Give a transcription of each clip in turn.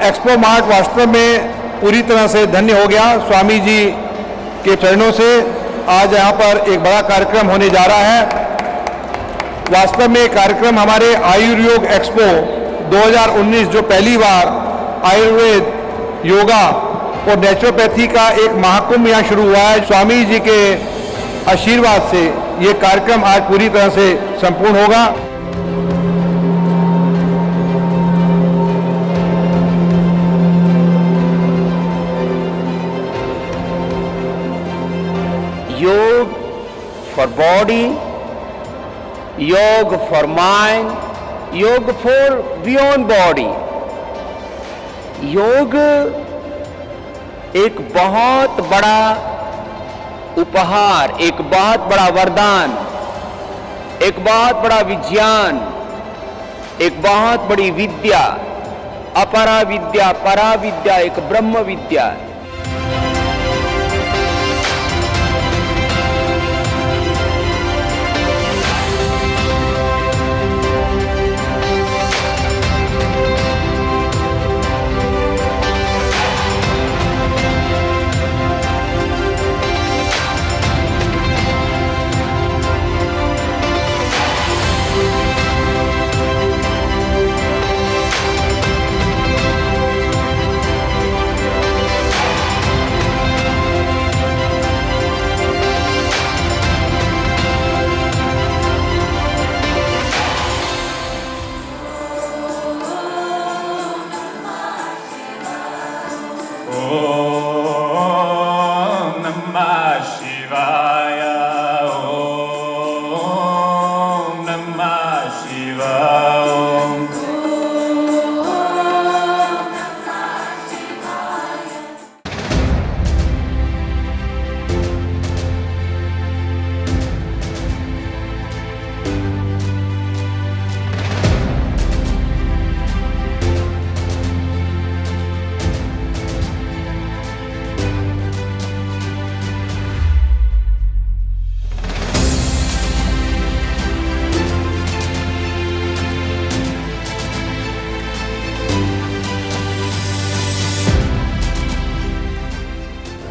Expo mart वास्तव में पूरी तरह से धन्य हो गया स्वामी जी के चरणों से। आज यहाँ पर एक बड़ा कार्यक्रम होने जा रहा है। वास्तव में कार्यक्रम हमारे आयुर्योग एक्सपो 2019 जो पहली बार आयुर्वेद, योगा और नेचुरोपैथी का एक महाकुंभ यहाँ शुरू हुआ है, स्वामी जी के आशीर्वाद से ये कार्यक्रम आज पूरी तरह से संपूर्ण होगा। योग for body, योग for mind, योग for beyond body। योग एक बहुत बड़ा उपहार, एक बहुत बड़ा वरदान, एक बहुत बड़ा विज्ञान, एक बहुत बड़ी विद्या, अपरा विद्या, परा विद्या, एक ब्रह्म विद्या।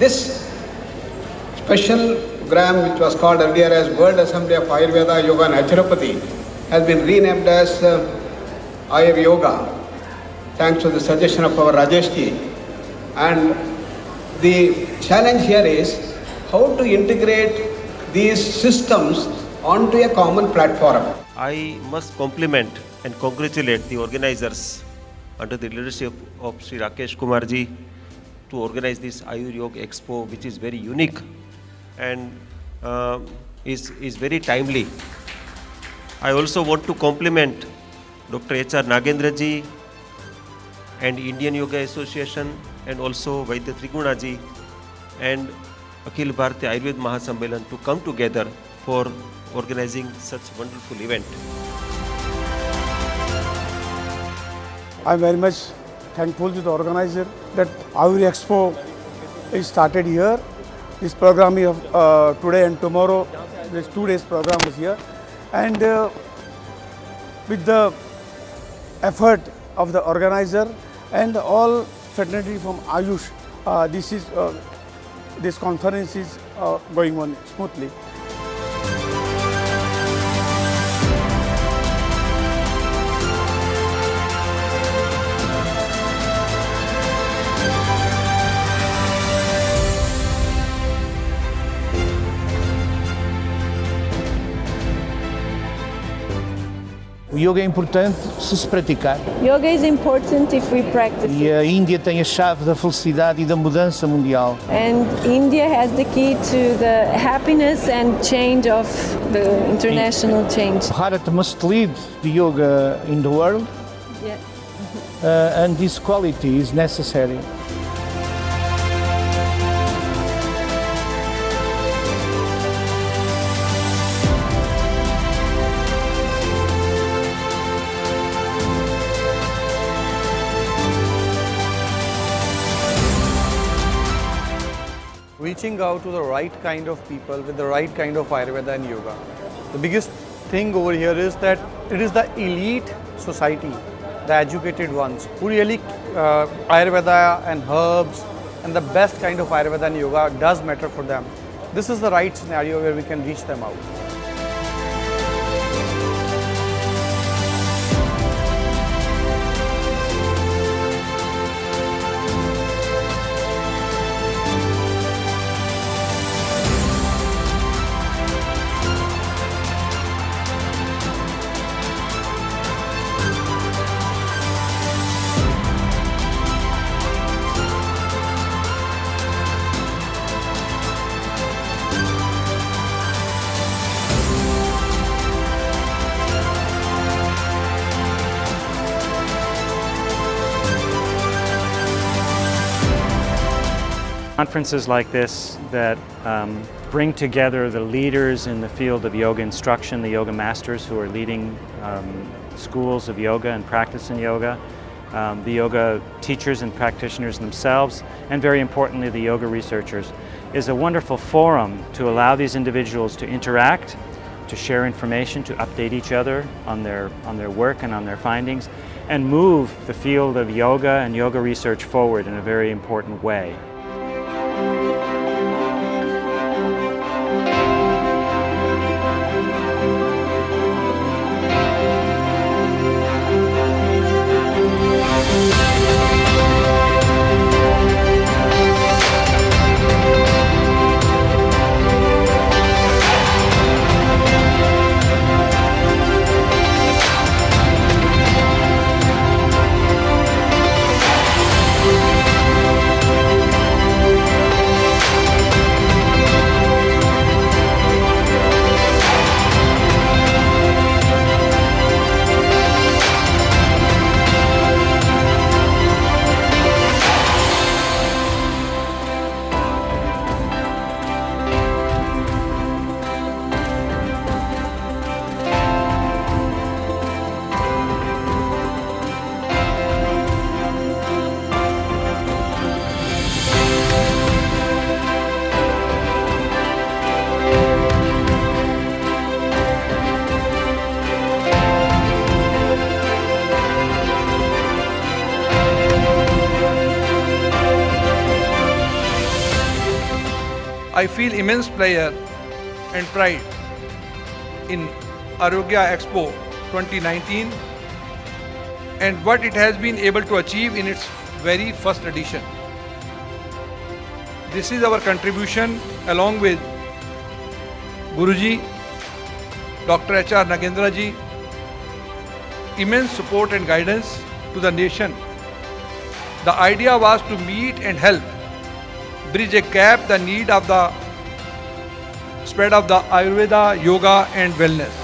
This special program, which was called earlier as World Assembly of Ayurveda, Yoga and Naturopathy, has been renamed as Ayuryoga, thanks to the suggestion of our Rajesh ji. And the challenge here is how to integrate these systems onto a common platform. I must compliment and congratulate the organizers under the leadership of Sri Rakesh Kumar ji to organize this Ayuryog Expo, which is very unique and is very timely. I also want to compliment Dr. H.R. Nagendra ji and Indian Yoga Association and also Vaidya Triguna ji and Akhil Bharatiya Ayurveda Mahasammelan to come together for organizing such wonderful event. I am very much thankful to the organizer that Ayuryog Expo is started here. This program is today and tomorrow. This 2 days program is here, and with the effort of the organizer and all fraternity from AYUSH, this conference is going on smoothly. Yoga é importante se praticar. Yoga is important if we practice E a Índia tem a chave da felicidade e da mudança mundial. And India has the key to the happiness and change of the international change. Bharat must lead the yoga in the world, Yeah. and this quality is necessary. Reaching out to the right kind of people with the right kind of Ayurveda and yoga. The biggest thing over here is that it is the elite society the educated ones, who really Ayurveda and herbs and the best kind of Ayurveda and yoga does matter for them. This is the right scenario where we can reach them out. Conferences like this that bring together the leaders in the field of yoga instruction, the yoga masters who are leading schools of yoga and practice in yoga, the yoga teachers and practitioners themselves, and very importantly the yoga researchers, is a wonderful forum to allow these individuals to interact, to share information, to update each other on their work and on their findings, and move the field of yoga and yoga research forward in a very important way. I feel immense pleasure and pride in Ayuryog Expo 2019 and what it has been able to achieve in its very first edition. This is our contribution along with Guruji, Dr. H.R. Nagendra ji, immense support and guidance to the nation. The idea was to meet and help bridge a gap the need of the spread of the Ayurveda, yoga and wellness.